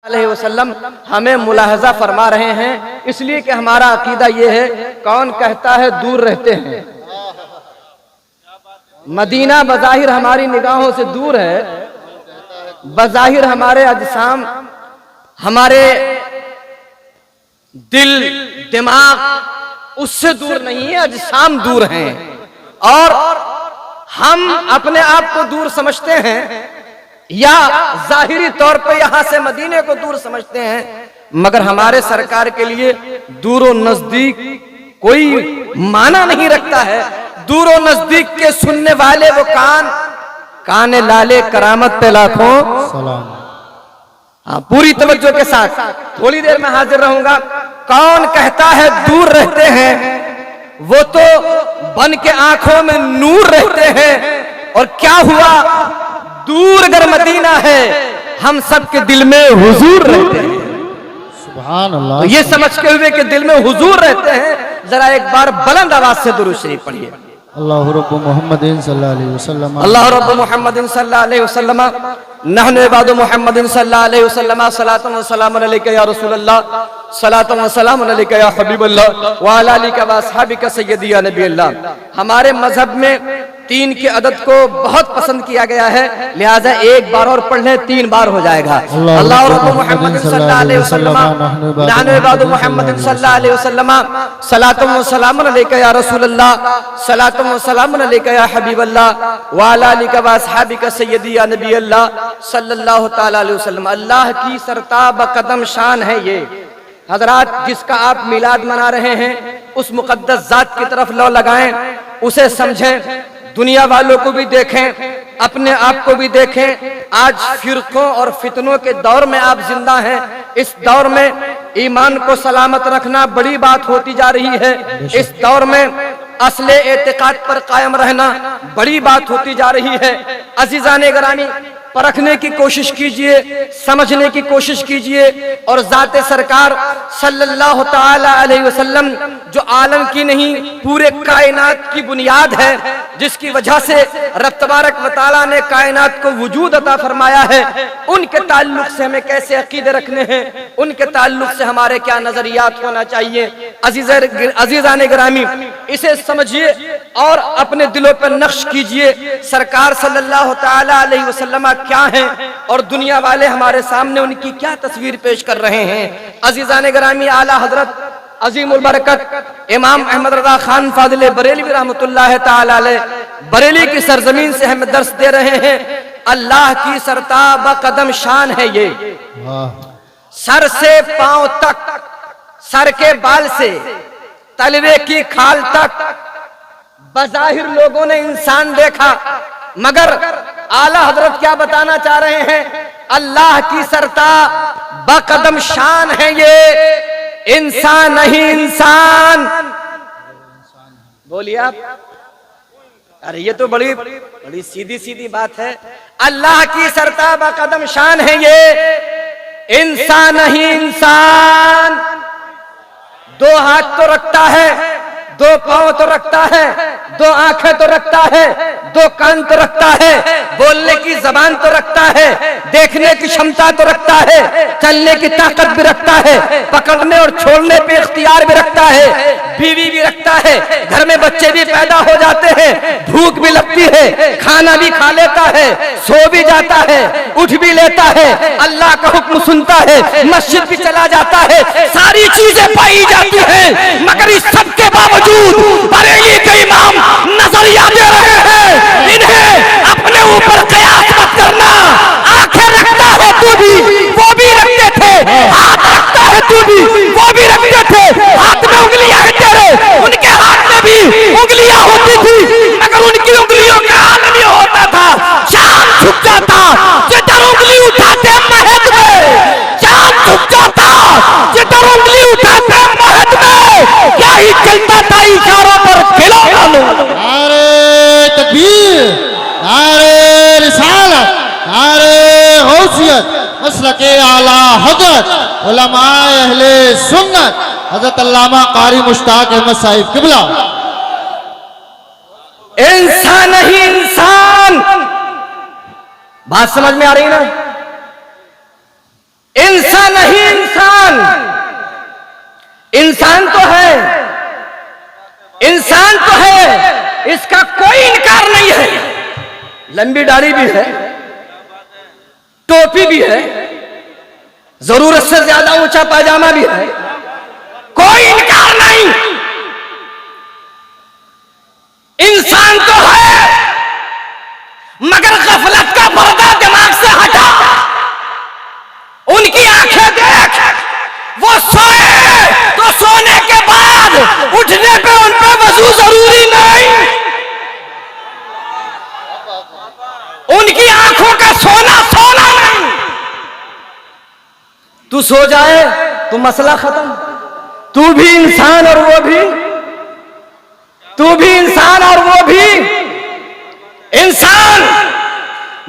अलैहि वसल्लम हमें मुलाहजा फरमा रहे हैं, इसलिए कि हमारा अकीदा ये है, कौन कहता है दूर रहते हैं। मदीना बज़ाहिर हमारी निगाहों से दूर है, बज़ाहिर हमारे अजसाम, हमारे दिल दिमाग उससे दूर नहीं है, अजसाम दूर हैं। और हम अपने आप को दूर समझते हैं या जाहिरी तौर पे यहां से मदीने को दूर समझते हैं, मगर हमारे सरकार के लिए दूर और नजदीक कोई माना नहीं रखता है। दूर और नजदीक के सुनने वाले वो कान लाले करामत पे लाखों सलाम। हाँ, पूरी तवज्जो के साथ थोड़ी देर में हाजिर रहूंगा। कौन कहता है दूर रहते हैं, वो तो बन के आंखों में नूर रहते हैं। और क्या हुआ, दूर अगर मदीना है, हम सबके दिल में हुजूर रहते हैं। सुभान अल्लाह। तो ये समझते हुए कि दिल में हुजूर रहते हैं, जरा एक बार बुलंद आवाज से दुरूद शरीफ पढ़िए। अल्लाह रब्बु मुहम्मदिन सल्लल्लाहु अलैहि वसल्लम, अल्लाह रब्बु मुहम्मदिन सल्लल्लाहु अलैहि वसल्लम, नहनु इबादु मुहम्मदिन सल्लल्लाहु अलैहि वसल्लम, सलातun व सलामुन अलैका या रसूलल्लाह, सलातun व सलामुन अलैका या हबीबल्लाह, व अला आलिका व अस्हाबिका सय्यदी या नबी अल्लाह। हमारे मजहब में 3 के अदद को बहुत पसंद किया गया है, लिहाजा एक बार और पढ़ लें, 3 बार हो जाएगा। अल्लाह रब्बु मुहम्मदिन सल्लल्लाहु अलैहि वसल्लम, नहनु इबादु मुहम्मदिन सल्लल्लाहु अलैहि वसल्लम, सलातun व सलामुन अलैका या रसूलल्लाह, सलातun व सलामुन अलैका या हबीबल्लाह, व अला आलिका व अस्हाबिका सय्यदी या नबी अल्लाह सल्लल्लाहु तआला अलैहि वसल्लम। अल्लाह की सरताब कदम शान है ये। हजरात, जिसका आप मिलाद मना रहे हैं, उस मुकद्दस जात की तरफ लौ लगाएं, उसे समझें, दुनिया वालों को भी देखें, अपने आप को भी देखें। आज फिरकों और फितनों के दौर में आप जिंदा हैं। इस दौर में ईमान को सलामत रखना बड़ी बात होती जा रही है। इस दौर में असले एतिकाद पर कायम रहना बड़ी बात होती जा रही है। अजीजाने गिरामी, परखने की कोशिश कीजिए, समझने की कोशिश कीजिए, और जाते सरकार सल्लल्लाहु ताला अलैहि वसल्लम जो आलम की नहीं पूरे कायनात की बुनियाद है, जिसकी वजह से रब तबारक व तआला ने कायनात को वजूद अता फरमाया है, उनके ताल्लुक से हमें कैसे अकीदे रखने हैं, उनके ताल्लुक से हमारे क्या नजरियात होना चाहिए। अजीजाने गिरामी, इसे समझिए और अपने दिलों पर नक्श कीजिए। सरकार सल्लल्लाहु ताला अलैहि वसल्लम क्या है और दुनिया वाले हमारे सामने उनकी क्या तस्वीर पेश कर रहे हैं। अजीजाने गिरामी, आला हजरत अजीमुल बरकत इमाम अहमद रजा खान फाजिल बरेलवी रहमतुल्लाह ताला अलैह बरेली की सरजमीन से हमें दर्स दे रहे हैं। अल्लाह की सरताब कदम शान है ये। सर से पांव तक, सर के बाल से तलवे की खाल तक बज़ाहिर लोगों ने इंसान देखा, मगर आला हजरत क्या बताना चाह रहे हैं, अल्लाह की सरताब बकदम शान है ये। इंसान नहीं इंसान। बोलिए आप। अरे ये तो बड़ी सीधी सीधी बात है। अल्लाह की सरताब बकदम शान है ये, इंसान नहीं इंसान। 2 हाथ तो रखता है, 2 पांव तो रखता है, 2 आंखें तो रखता है, 2 कान तो रखता है, बोलने की जबान तो रखता है, देखने की क्षमता तो रखता है, चलने की ताकत भी रखता है, पकड़ने और छोड़ने पे इख्तियार भी रखता है, बीवी भी रखता है, घर में बच्चे भी पैदा हो जाते हैं, भूख भी लगती है, खाना भी खा लेता है, सो भी जाता है, उठ भी लेता है, अल्लाह का हुक्म सुनता है, मस्जिद भी चला जाता है, सारी चीजें पाई जाती हैं, मगर इस सब के बावजूद बरेली के इमाम नजरिया दे रहे हैं, इन्हें अपने ऊपर कयास मत करना। आंखें रखता है तू भी, वो भी रखते थे, हाथ रखता है तू भी, वो भी रखते थे, हाथ में उंगलियां हैं तेरे, उनके हाथ में भी उंगलियां होती थी, मगर उनकी उंगलियों का हाल नहीं होता था, चांद झुक जाता जिधर उंगली उठाते महद में, चांद झुक जाता जिधर उंगली उठाते महद में, क्या ही चलता था इशारों पर खिलौना लो। नारे तकबीर, नारे रिसालत, नारे गौसियत, मसलके आला हजरत उलमाए अहले सुन्नत हजरत अल्लामा कारी मुश्ताक अहमद साहिब किबला। इंसान नहीं इंसान। बात समझ में आ रही ना? इंसान नहीं इंसान, इंसान तो है, इंसान तो है, इसका कोई इनकार नहीं है। लंबी दाढ़ी भी है, टोपी भी है, जरूरत से ज्यादा ऊंचा पायजामा भी है, कोई इनकार नहीं। इंसान तो है, मगर गफलत का पर्दा दिमाग से हटा। उनकी आंखें देख, वो सोए तो सोने के बाद उठने पे उन पे वजू जरूरी नहीं। उनकी आंखों का सोना सोना नहीं। तू सो जाए तो मसला खत्म। तू भी इंसान और वो भी, तू भी इंसान और वो भी इंसान,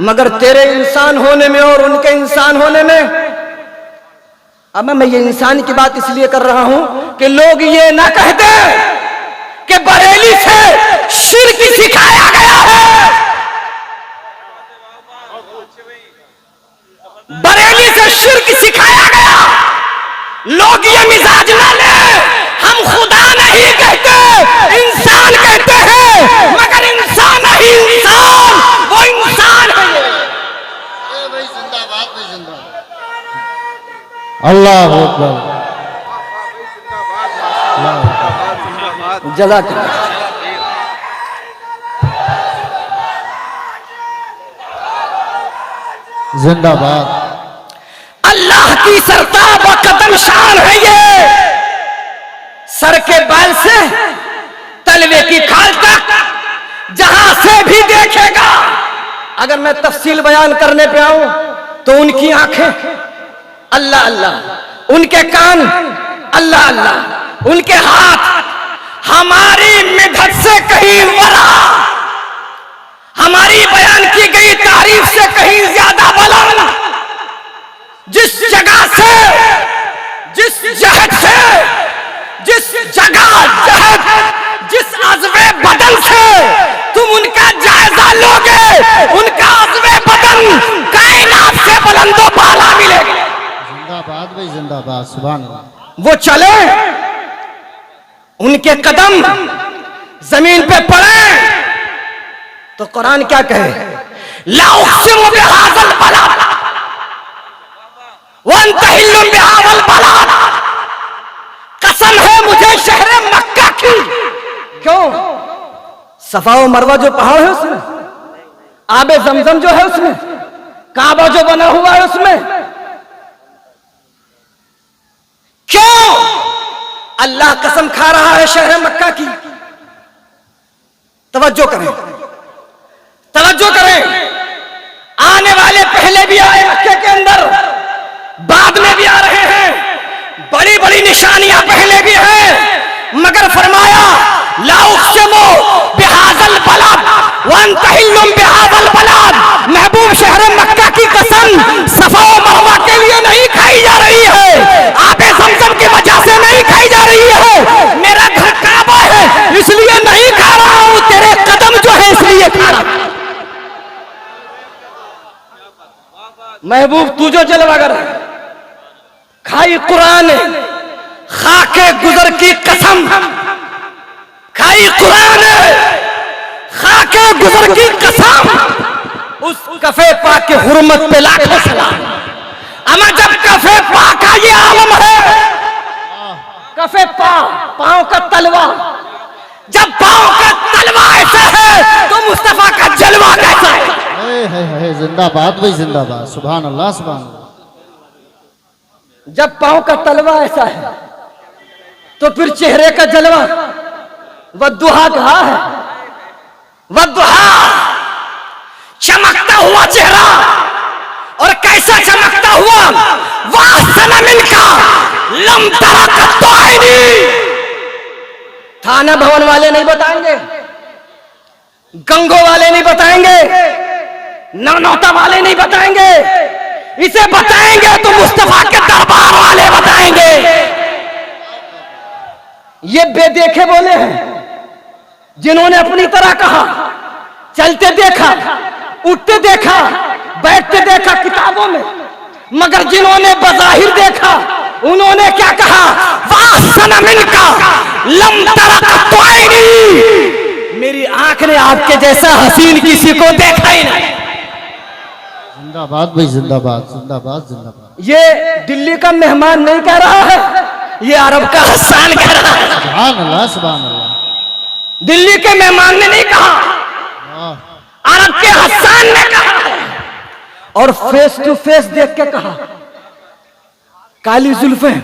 मगर तेरे इंसान होने में और उनके इंसान होने में। अब मैं ये इंसान की बात इसलिए कर रहा हूं कि लोग ये ना कहते कि बरेली से शिर्क सिखाया गया है, बरेली से शिर्क सिखाया गया। लोग ये मिजाज ना ले, हम खुदा नहीं कहते, इंसान कहते हैं, मगर इंसान नहीं इंसान, वो इंसान है। भाई जिंदाबाद, भाई जिंदाबाद। अल्लाह अकबर। जज़ाकल्लाह। जिंदाबाद। अल्लाह की सरताब व कदम शान है ये, सर के बाल से तलवे की खाल तक जहां से भी देखेगा। अगर मैं तफसील बयान करने पे आऊं तो उनकी आंखें अल्लाह अल्लाह, उनके कान अल्लाह अल्लाह, उनके हाथ हमारी मिधत से कहीं वरा, हमारी बयान की गई तारीफ से कहीं ज्यादा बुलंद। जिस जगह से, जिस जहद से, जिस जगह जहद, जिस अज़्वे बदन से तुम उनका जायजा लोगे, उनका अज़्वे बदन कायनात से बुलंदो बाला मिलेगा। जिंदाबाद भाई जिंदाबाद। सुभान अल्लाह। वो चले, उनके कदम जमीन पे पड़े तो कुरान क्या कहे? ला उक़सिमु बिहाज़ल बलद व अंत हिल्लुम बिहाज़ल बलद। कसम है मुझे शहर मक्का की। क्यों? सफा व मरवा जो पहाड़ है उसमें, आबे जमजम जो है उसमें, काबा जो बना हुआ है उसमें। क्यों अल्लाह कसम खा रहा है शहर मक्का की? तवज्जो करें, तवज्जो करें। आने वाले पहले भी आए मक्के के अंदर, बाद में भी आ रहे हैं, बड़ी बड़ी निशानियां पहले भी हैं, मगर फरमाया ला उक़सिमु बिहाज़ल बलद व अंत हिल्लुम बिहाज़ल बलद। महबूब शहर मक्का की कसम सफा व मरवा के लिए नहीं खाई जा रही है, आबे ज़मज़म की वजह से नहीं खाई जा रही है। मेरा घर काबा है इसलिए नहीं खा रहा हूं, तेरे कदम जो है इसलिए खा रहा हूं। महबूब तू जो जलवागर है, खाई कुरान खाके गुजर की कसम, खाई कुरान खाके गुजर की कसम। उस कफे पाक के हुर्मत पे लाखों सलाम। अमा जब कफे पाक का ये आलम है, कफे पांव का तलवा, जब पांव का तलवा ऐसा है तो मुस्तफा का जलवा कैसा है? जिंदाबाद भाई जिंदाबाद। सुभान अल्लाह, सुभान अल्लाह। जब पांव का तलवा ऐसा है तो फिर चेहरे का जलवा वद्दुहा कहा है। वद्दुहा चमकता हुआ चेहरा, और कैसा चमकता हुआ? वाह मिनका लम तरा कत्तो आईनी। थाना भवन वाले नहीं बताएंगे, गंगो वाले नहीं बताएंगे, नौता वाले नहीं बताएंगे, इसे बताएंगे तो मुस्तफा के दरबार वाले बताएंगे। ये बेदेखे बोले हैं जिन्होंने अपनी तरह कहा, चलते देखा, उठते देखा, बैठते देखा किताबों में, मगर जिन्होंने बज़ाहिर देखा उन्होंने क्या कहा, वाह सनमिन का लम तरक़त आईनी, मेरी आंख ने आपके जैसा हसीन किसी को देखा ही नहीं। जिंदाबाद भाई जिंदाबाद जिंदाबाद जिंदाबाद। ये दिल्ली का मेहमान नहीं कह रहा है, ये अरब का हसन कह रहा है। सुभान अल्लाह सुभान अल्लाह। दिल्ली के मेहमान ने नहीं कहा, अरब के हसन ने कहा है। और फेस टू फेस देख के कहा, काली जुल्फें,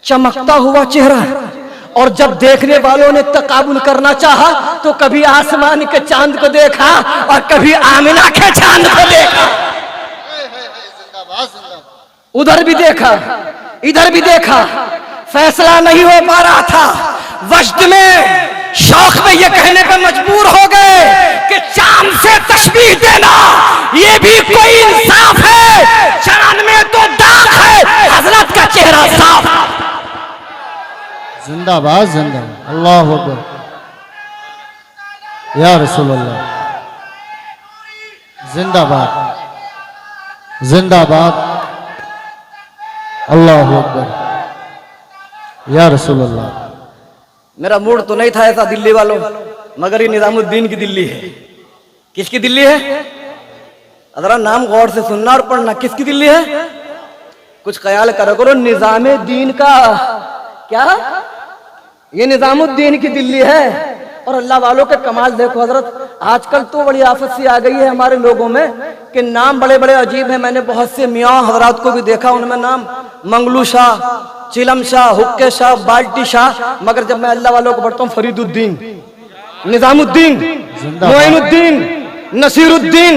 चमकता हुआ चेहरा, और जब देखने वालों ने तकाबुल करना चाहा तो कभी आसमान के चांद को देखा और कभी आमिना के चांद को देखा। उधर भी देखा इधर भी देखा, फैसला नहीं हो पा रहा था। वजद में शौक में ये कहने पर मजबूर हो गए कि चांद से तशबीह देना ये भी कोई इंसाफ है, चांद में तो दाग है, हजरत का चेहरा साफ। जिंदाबाद जिंदाबाद। अल्लाह अकबर या रसूल अल्लाह। जिंदाबाद जिंदाबाद। अल्लाह अकबर या रसूल अल्लाह। मेरा मूड तो नहीं था ऐसा दिल्ली वालों, मगर ये निजामुद्दीन की दिल्ली है। किसकी दिल्ली है? जरा नाम गौर से सुनना और पढ़ना। किसकी दिल्ली है? कुछ ख्याल करो करो। निजामुद्दीन का क्या? ये निजामुद्दीन की दिल्ली है। और अल्लाह वालों के कमाल देखो हजरत, आजकल तो बड़ी आफत सी आ गई है हमारे लोगों में कि नाम बड़े बड़े अजीब हैं। मैंने बहुत से मियाँ हजरात को भी देखा, उनमें नाम मंगलू शाह, चिलम शाह, हुक्के शाह, बाल्टी शाह, मगर जब मैं अल्लाह वालों को पढ़ता हूँ फरीदुद्दीन, निजामुद्दीन, मोइनुद्दीन, नसीरुद्दीन,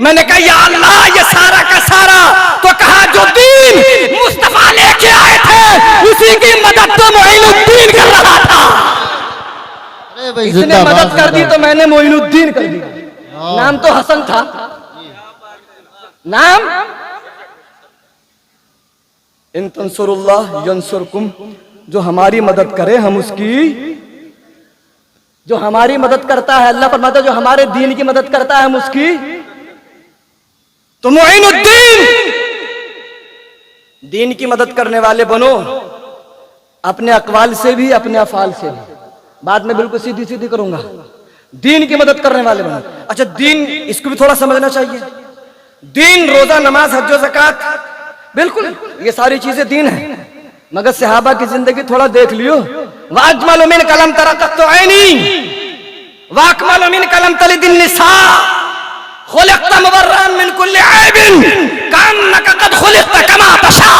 मैंने कहा या अल्लाह ये सारा का सारा तो कहा जो दीन मुस्तफा लेके आए थे उसी की मदद तो मोइनुद्दीन कर रहा था। इसने मदद कर दी तो मैंने मोइनुद्दीन कर दी। नाम तो हसन था, नाम इन तंसुरुल्लाह यंसुरकुम, जो हमारी मदद करे हम उसकी, जो हमारी मदद करता है अल्लाह फरमाता है जो हमारे दीन की मदद करता है हम उसकी। तो मोइनुद्दीन दीन की मदद करने वाले बनो, अपने अकवाल से भी अपने अफाल से भी। बाद में बिल्कुल सीधी सीधी करूंगा। दीन की मदद करने वाले बनो। अच्छा दीन, इसको भी थोड़ा समझना चाहिए। दीन रोजा, नमाज, हज, ज़कात, बिल्कुल ये सारी चीजें दीन है, मगर सहाबा की जिंदगी थोड़ा देख लियो। वाजमल मिन कलम तरक़त ऐनी वाकमल मिन कलम तलिदिन निसा खुलिक़त मुबर्रअन मिन कुल्लि ऐबिन कान्नका क़द खुलिक़त कमा तशा।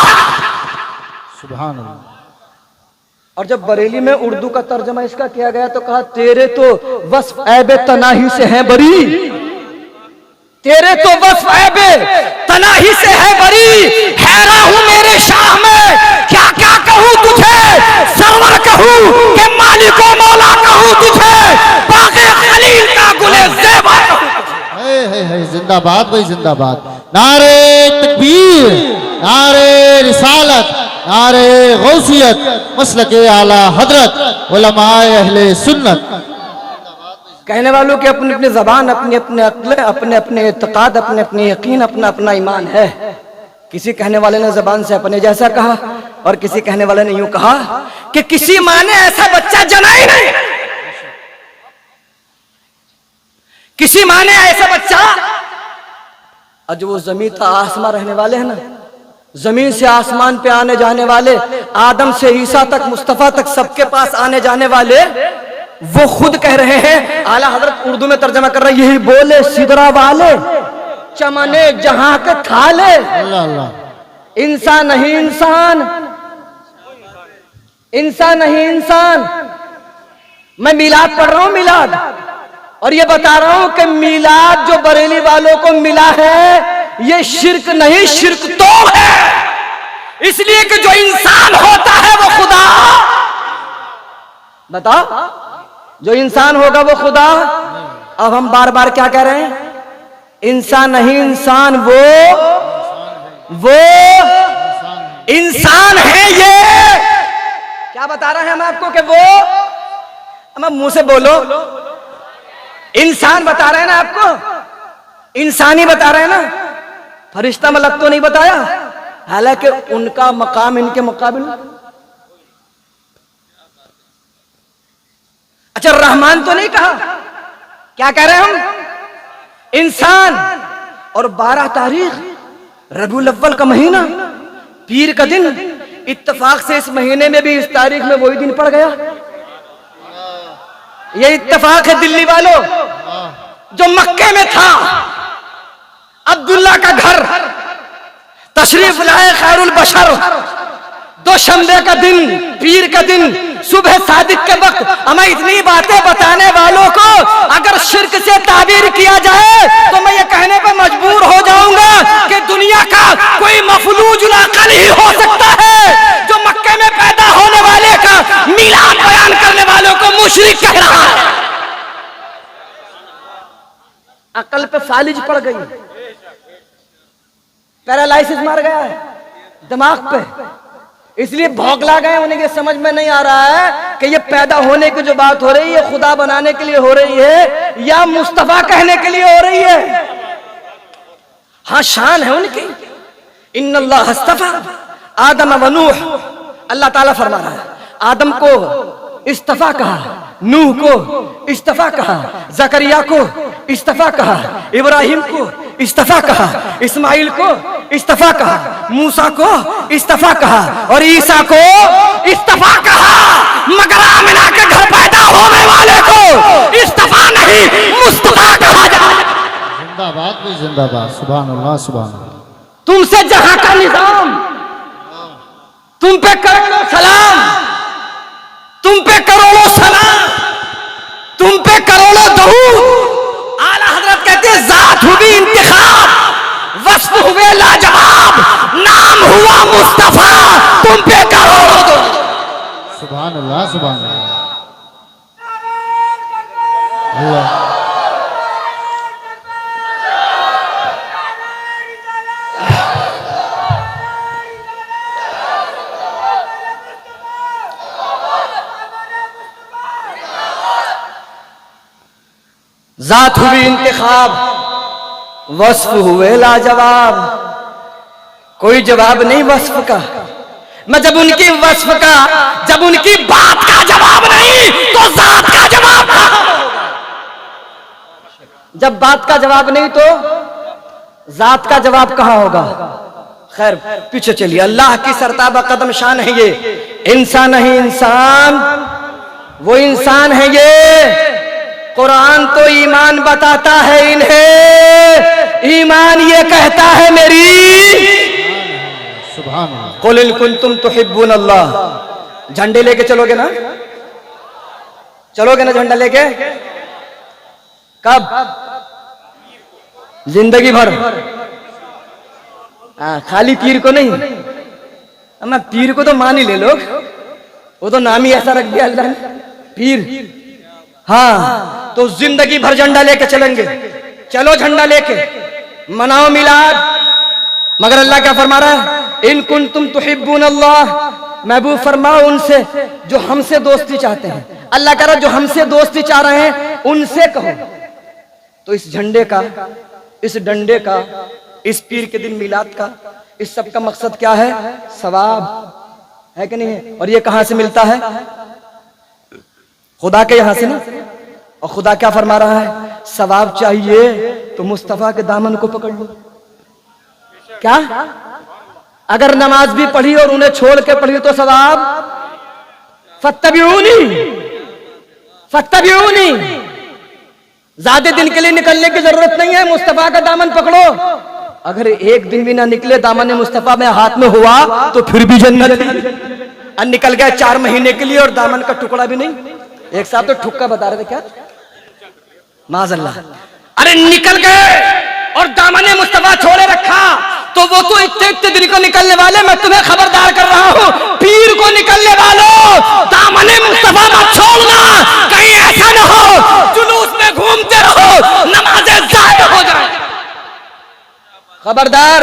सुभान अल्लाह। और जब बरेली में उर्दू का तर्जमा इसका किया गया तो कहा तेरे तो वस्फ ऐबे तनाही से हैं बरी, तेरे तो वस्फ ऐबे तनाही से है बरी, हैरान हूं मेरे शाह में क्या क्या कहूं तुझे, सरवर कहूं कि मालिको मौला कहूं तुझे, बाग़े खलील का गुले ज़ेबा कहूं। जिंदाबाद भाई जिंदाबाद। नारे तकबीर, नारे रिसालत, नारे गौसियत, मसलके आला हजरत, उलमाए अहले सुन्नत। कहने वालों की अपनी अपनी जबान, अपनी अपनी अक्ल, अपने अपने इत्तेकाद, अपने अपने यकीन, अपना अपना ईमान है। किसी कहने वाले ने जबान से अपने जैसा कहा और किसी कहने वाले ने यूं कहा कि किसी माँ ने ऐसा बच्चा जना ही नहीं, किसी माँ ने ऐसा बच्चा। और जो वो जमीन था आसमान रहने वाले हैं ना, जमीन से आसमान पे आने जाने वाले, आदम से ईसा तक, मुस्तफा तक, सबके पास आने जाने वाले, वो खुद कह रहे हैं, आला हजरत उर्दू में तर्जमा कर रहे हैं, यही बोले सिदरा वाले चमने जहां के खाले, इंसान नहीं इंसान, इंसान नहीं इंसान। मैं मिलाद पढ़ रहा हूं, मिलाद, और ये बता रहा हूं कि मिलाद जो बरेली वालों को मिला है ये शिर्क नहीं, शिर्क तो है। इसलिए कि जो इंसान होता है वो खुदा, बताओ जो इंसान होगा वो खुदा। अब हम बार बार क्या कह रहे हैं, इंसान नहीं इंसान, वो इंसान है। ये क्या बता रहे हैं हम आपको कि वो, हम मुंह से बोलो, इंसान बता रहे हैं ना आपको, इंसानी बता रहे हैं ना। फरिश्ता मलक तो नहीं बताया, हालांकि उनका मकाम इनके मुकाबिल। अच्छा, रहमान तो नहीं कहा, क्या कह रहे हैं हम? इंसान। और 12 तारीख रबीउल अव्वल का महीना, पीर का दिन, इत्तेफाक से इस महीने में भी इस तारीख में वही दिन पड़ गया। ये इत्तेफाक है दिल्ली वालों, जो मक्के में था अब्दुल्ला का घर तशरीफ लाए खैरुल बशर, दोशंबे का दिन, पीर का दिन, सुबह सादिक के वक्त। हमें इतनी बातें बताने वालों को अगर शिर्क से ताबीर किया जाए तो मैं ये कहने पर मजबूर हो जाऊंगा कि दुनिया का कोई मफलूजुल अक़ल ही हो सकता है जो मक्के में पैदा होने वाले का मिलाद बयान करने वालों को मुशरिक कह रहा है। अकल पे फालिज पड़ गई, पैरालाइसिस मार गया है दिमाग पे, इसलिए भौंकला गए। उन्हें ये समझ में नहीं आ रहा है कि ये पैदा होने की जो बात हो रही है खुदा बनाने के लिए हो रही है या मुस्तफा कहने के लिए हो रही है। हाँ, शान है उनकी। इन्नल्लाह अस्तफा आदम व नूह, अल्लाह ताला फरमा रहा है आदम को इस्तफा कहा, नूह को इस्तफा कहा, जकरिया को इस्तफा कहा, इब्राहिम को इस्तफा कहा, इस्माइल को इस्तफा कहा, मूसा को इस्तफा कहा और ईसा को इस्तफा कहा। मगर आमिना के घर पैदा होने वाले को इस्तफा नहीं मुस्तफा कहा जाए। जिंदाबाद भी जिंदाबाद, सुभान अल्लाह सुभान अल्लाह। तुमसे जहां का निजाम, तुम पे करोड़ों सलाम, तुम पे करोड़ों सलाम, तुम पे करोड़ों दरूद। आला हजरत कहते हैं जात हुई इंतिखाब, वस्फ हुए लाजवाब, नाम हुआ मुस्तफा, तुम पे करोड़ों दरूद। सुभान अल्लाह सुभान अल्लाह। अल्लाह जात हुई इंतिखाब, वस्फ हुए लाजवाब। कोई जवाब नहीं वस्फ का। मैं जब उनकी वस्फ का, जब उनकी बात का जवाब नहीं तो जात का जवाब कहां होगा? जब बात का जवाब नहीं तो जात का जवाब कहां होगा? खैर पीछे चलिए। अल्लाह की सरताबा कदम शान है ये, इंसान नहीं इंसान, वो इंसान है ये। कुरान तो ईमान बताता है इन्हें, ईमान ये कहता है मेरी सुभान अल्लाह। कुल इन कुंतुम तुहिब्बून अल्लाह। झंडे लेके चलोगे ना? चलोगे ना झंडा लेके? कब? जिंदगी भर। खाली पीर को नहीं, मैं पीर को तो मान ही ले लोग, वो तो नाम ही ऐसा रख दिया अल्लाह ने, पीर। हाँ, तो जिंदगी भर झंडा लेके चलेंगे। चलो झंडा लेके मनाओ मिलाद। मगर अल्लाह क्या फरमा रहा है? इन कुंतुम तुहिब्बून अल्लाह, महबूब फरमाओ उनसे जो हमसे दोस्ती चाहते हैं। अल्लाह कह रहा जो हमसे दोस्ती चाह रहे हैं उनसे कहो। तो इस झंडे का, इस डंडे का, इस पीर के दिन मिलाद का, इस सब का मकसद क्या है? सवाब है कि नहीं है? और ये कहां से मिलता है? खुदा के यहां से ना। और खुदा क्या फरमा रहा है? सवाब चाहिए तो मुस्तफा के दामन को पकड़ लो। क्या? अगर नमाज भी पढ़ी और उन्हें छोड़ के पढ़ी तो सवाब। फत्तबिऊनी, फत्तबिऊनी। ज्यादा दिन के लिए निकलने की जरूरत नहीं है, मुस्तफा का दामन पकड़ो। अगर एक दिन भी ना निकले दामन मुस्तफा में हाथ में हुआ तो फिर भी जन्नत। और निकल गया 4 महीने के लिए और दामन का टुकड़ा भी नहीं। एक साथ तो ठुक्का बता रहे थे क्या? माज़अल्लाह। अरे निकल गए और दामन मुस्तफा छोड़े रखा तो वो तो इतने दिन को निकलने वाले। मैं तुम्हें खबरदार कर रहा हूं, पीर को निकलने वालों, दामन मुस्तफा मत छोड़ना। कहीं ऐसा ना हो जुलूस में घूमते रहो, नमाजें ज़ाया हो जाए। खबरदार,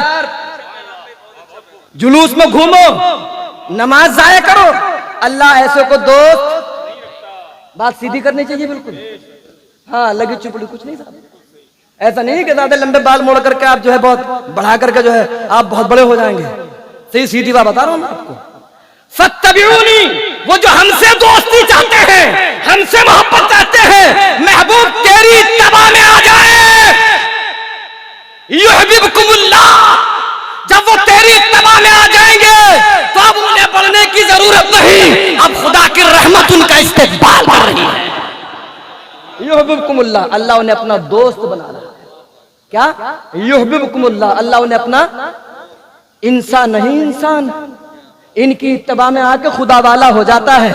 जुलूस में घूमो, नमाज ज़ाया करो। अल्लाह ऐसे को दोस्त। बात सीधी करनी चाहिए बिल्कुल। हाँ, लगी चुपड़ी कुछ नहीं साहब, ऐसा नहीं कि ज्यादा लंबे बाल मोड़ करके आप जो है बहुत बढ़ा करके जो है आप बहुत बड़े हो जाएंगे। सही सीधी बात बता रहा हूं मैं आपको। फत्तबिऊनी, वो जो हमसे दोस्ती चाहते हैं, हमसे मोहब्बत चाहते हैं, महबूब तेरी इत्तबा में आ जाए। युहिब्बुकुमुल्लाह, जब वो तेरी इत्तबा में आ जाएंगे तो अब उन्हें पढ़ने की जरूरत नहीं, अब खुदा की रहमत उनका इस्तेकबाल कर रही है। युहिब्बुकुमुल्लाह, अल्लाह उन्हें अपना दोस्त बना रहा है। क्या? युहिब्बुकुमुल्लाह, अल्लाह उन्हें अपना इंसान नहीं इंसान, इनकी इत्तबा में आके खुदा वाला हो जाता है।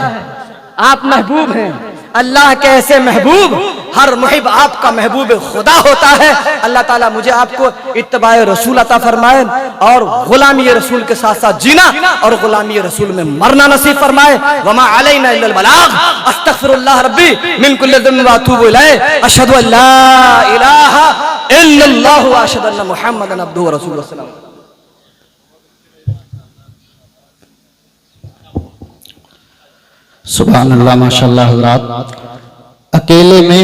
आप महबूब हैं, अल्लाह के ऐसे महबूब, हर मुहिब आपका महबूब खुदा होता है। अल्लाह ताला मुझे आपको इत्तबाए रसूल अता फरमाए और गुलामी रसूल के साथ साथ जीना और गुलामी रसूल में मरना नसीब फरमाए। वमा अलैना इल्लल बलाग। अस्तगफिरुल्लाह रब्बी मिन कुल्लि ज़ंबिन व अतूबु इलैहि। अशहदु अल्ला इलाहा इल्लल्लाह व अशहदु अन्ना मुहम्मदन अब्दुहु व रसूलुहु। सुभान अल्लाह, माशाअल्लाह हज़रात। अकेले में